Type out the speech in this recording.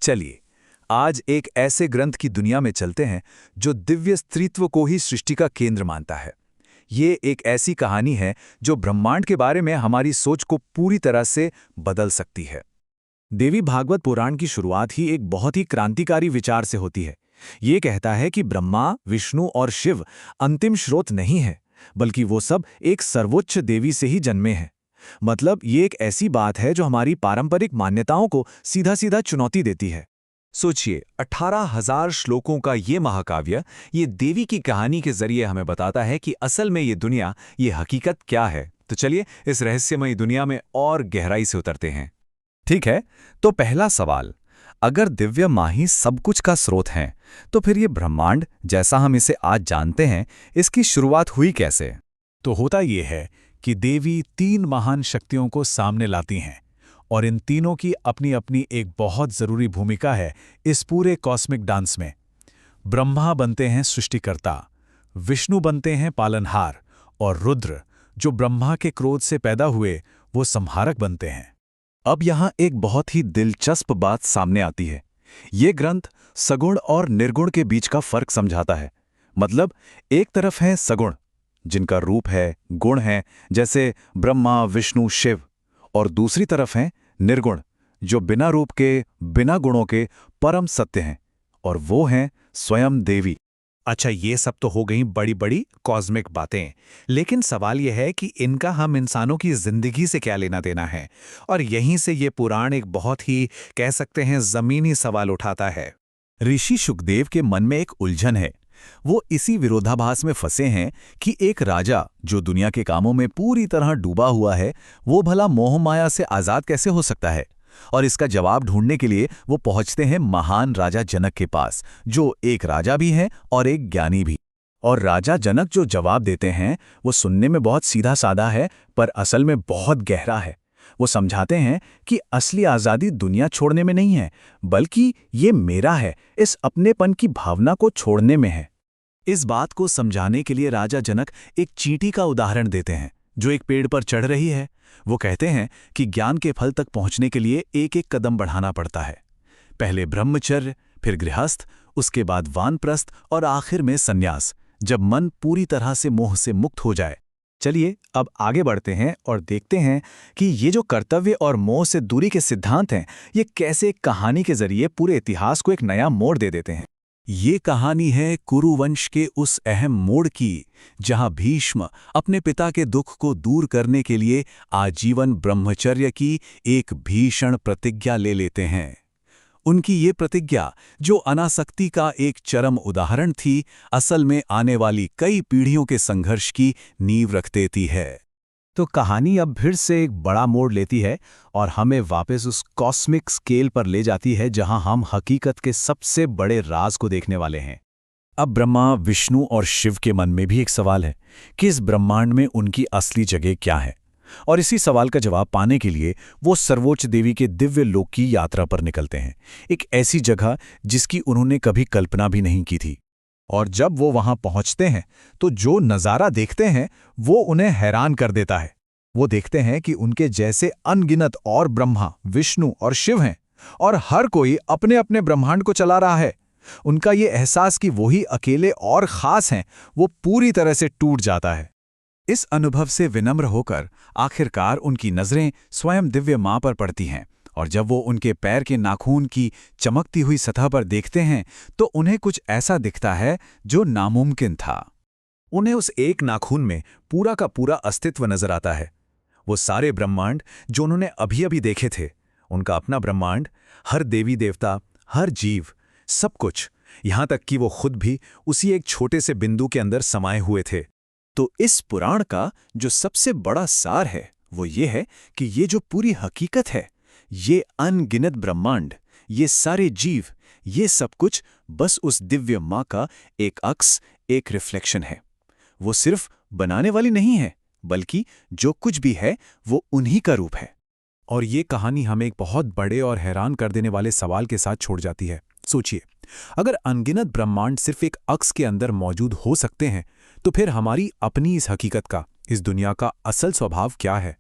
चलिए आज एक ऐसे ग्रंथ की दुनिया में चलते हैं जो दिव्य स्त्रीत्व को ही सृष्टि का केंद्र मानता है। ये एक ऐसी कहानी है जो ब्रह्मांड के बारे में हमारी सोच को पूरी तरह से बदल सकती है। देवी भागवत पुराण की शुरुआत ही एक बहुत ही क्रांतिकारी विचार से होती है। ये कहता है कि ब्रह्मा, विष्णु और शिव अंतिम स्रोत नहीं है, बल्कि वो सब एक सर्वोच्च देवी से ही जन्मे हैं। मतलब ये एक ऐसी बात है जो हमारी पारंपरिक मान्यताओं को सीधा सीधा चुनौती देती है। सोचिए, 18,000 श्लोकों का ये महाकाव्य, ये देवी की कहानी के जरिए हमें बताता है कि असल में ये दुनिया, ये हकीकत क्या है। तो चलिए इस रहस्यमयी दुनिया में और गहराई से उतरते हैं। ठीक है, तो पहला सवाल, अगर दिव्य माँ ही सब कुछ का स्रोत हैं, तो फिर ये ब्रह्मांड जैसा हम इसे आज जानते हैं, इसकी शुरुआत हुई कैसे? तो होता ये है कि देवी 3 महान शक्तियों को सामने लाती हैं, और इन तीनों की अपनी अपनी एक बहुत जरूरी भूमिका है इस पूरे कॉस्मिक डांस में। ब्रह्मा बनते हैं सृष्टिकर्ता, विष्णु बनते हैं पालनहार, और रुद्र, जो ब्रह्मा के क्रोध से पैदा हुए, वो संहारक बनते हैं। अब यहाँ एक बहुत ही दिलचस्प बात सामने आती है। ये ग्रंथ सगुण और निर्गुण के बीच का फर्क समझाता है। मतलब एक तरफ हैं सगुण, जिनका रूप है, गुण है, जैसे ब्रह्मा, विष्णु, शिव, और दूसरी तरफ हैं निर्गुण, जो बिना रूप के, बिना गुणों के परम सत्य हैं, और वो हैं स्वयं देवी। अच्छा, ये सब तो हो गई बड़ी बड़ी कॉस्मिक बातें, लेकिन सवाल यह है कि इनका हम इंसानों की जिंदगी से क्या लेना देना है। और यहीं से ये पुराण एक बहुत ही, कह सकते हैं, जमीनी सवाल उठाता है। ऋषि शुकदेव के मन में एक उलझन है। वो इसी विरोधाभास में फंसे हैं कि एक राजा जो दुनिया के कामों में पूरी तरह डूबा हुआ है, वो भला मोह माया से आजाद कैसे हो सकता है। और इसका जवाब ढूंढने के लिए वो पहुंचते हैं महान राजा जनक के पास, जो एक राजा भी हैं और एक ज्ञानी भी। और राजा जनक जो जवाब देते हैं वो सुनने में बहुत सीधा साधा है, पर असल में बहुत गहरा है। वो समझाते हैं कि असली आज़ादी दुनिया छोड़ने में नहीं है, बल्कि ये मेरा है, इस अपनेपन की भावना को छोड़ने में है। इस बात को समझाने के लिए राजा जनक एक चींटी का उदाहरण देते हैं, जो एक पेड़ पर चढ़ रही है। वो कहते हैं कि ज्ञान के फल तक पहुंचने के लिए एक एक कदम बढ़ाना पड़ता है। पहले ब्रह्मचर्य, फिर गृहस्थ, उसके बाद वानप्रस्थ और आखिर में सन्यास, जब मन पूरी तरह से मोह से मुक्त हो जाए। चलिए अब आगे बढ़ते हैं और देखते हैं कि ये जो कर्तव्य और मोह से दूरी के सिद्धांत हैं, ये कैसे एक कहानी के जरिए पूरे इतिहास को एक नया मोड़ दे देते हैं। ये कहानी है कुरुवंश के उस अहम मोड़ की, जहां भीष्म अपने पिता के दुख को दूर करने के लिए आजीवन ब्रह्मचर्य की एक भीषण प्रतिज्ञा ले लेते हैं। उनकी ये प्रतिज्ञा, जो अनासक्ति का एक चरम उदाहरण थी, असल में आने वाली कई पीढ़ियों के संघर्ष की नींव रख देती है। तो कहानी अब फिर से एक बड़ा मोड़ लेती है और हमें वापस उस कॉस्मिक स्केल पर ले जाती है, जहां हम हकीकत के सबसे बड़े राज को देखने वाले हैं। अब ब्रह्मा, विष्णु और शिव के मन में भी एक सवाल है कि इस ब्रह्मांड में उनकी असली जगह क्या है। और इसी सवाल का जवाब पाने के लिए वो सर्वोच्च देवी के दिव्य लोक की यात्रा पर निकलते हैं, एक ऐसी जगह जिसकी उन्होंने कभी कल्पना भी नहीं की थी। और जब वो वहां पहुंचते हैं तो जो नज़ारा देखते हैं वो उन्हें हैरान कर देता है। वो देखते हैं कि उनके जैसे अनगिनत और ब्रह्मा, विष्णु और शिव हैं, और हर कोई अपने अपने ब्रह्मांड को चला रहा है। उनका ये एहसास कि वही अकेले और खास हैं, वो पूरी तरह से टूट जाता है। इस अनुभव से विनम्र होकर आखिरकार उनकी नज़रें स्वयं दिव्य माँ पर पड़ती हैं, और जब वो उनके पैर के नाखून की चमकती हुई सतह पर देखते हैं तो उन्हें कुछ ऐसा दिखता है जो नामुमकिन था। उन्हें उस एक नाखून में पूरा का पूरा अस्तित्व नजर आता है। वो सारे ब्रह्मांड जो उन्होंने अभी अभी देखे थे, उनका अपना ब्रह्मांड, हर देवी देवता, हर जीव, सब कुछ, यहां तक कि वो खुद भी उसी एक छोटे से बिंदु के अंदर समाये हुए थे। तो इस पुराण का जो सबसे बड़ा सार है वो ये है कि ये जो पूरी हकीकत है, ये अनगिनत ब्रह्मांड, ये सारे जीव, ये सब कुछ बस उस दिव्य माँ का एक अक्स, एक रिफ्लेक्शन है। वो सिर्फ बनाने वाली नहीं है, बल्कि जो कुछ भी है वो उन्हीं का रूप है। और ये कहानी हमें एक बहुत बड़े और हैरान कर देने वाले सवाल के साथ छोड़ जाती है। सोचिए, अगर अनगिनत ब्रह्मांड सिर्फ एक अक्स के अंदर मौजूद हो सकते हैं, तो फिर हमारी अपनी इस हकीकत का, इस दुनिया का असल स्वभाव क्या है?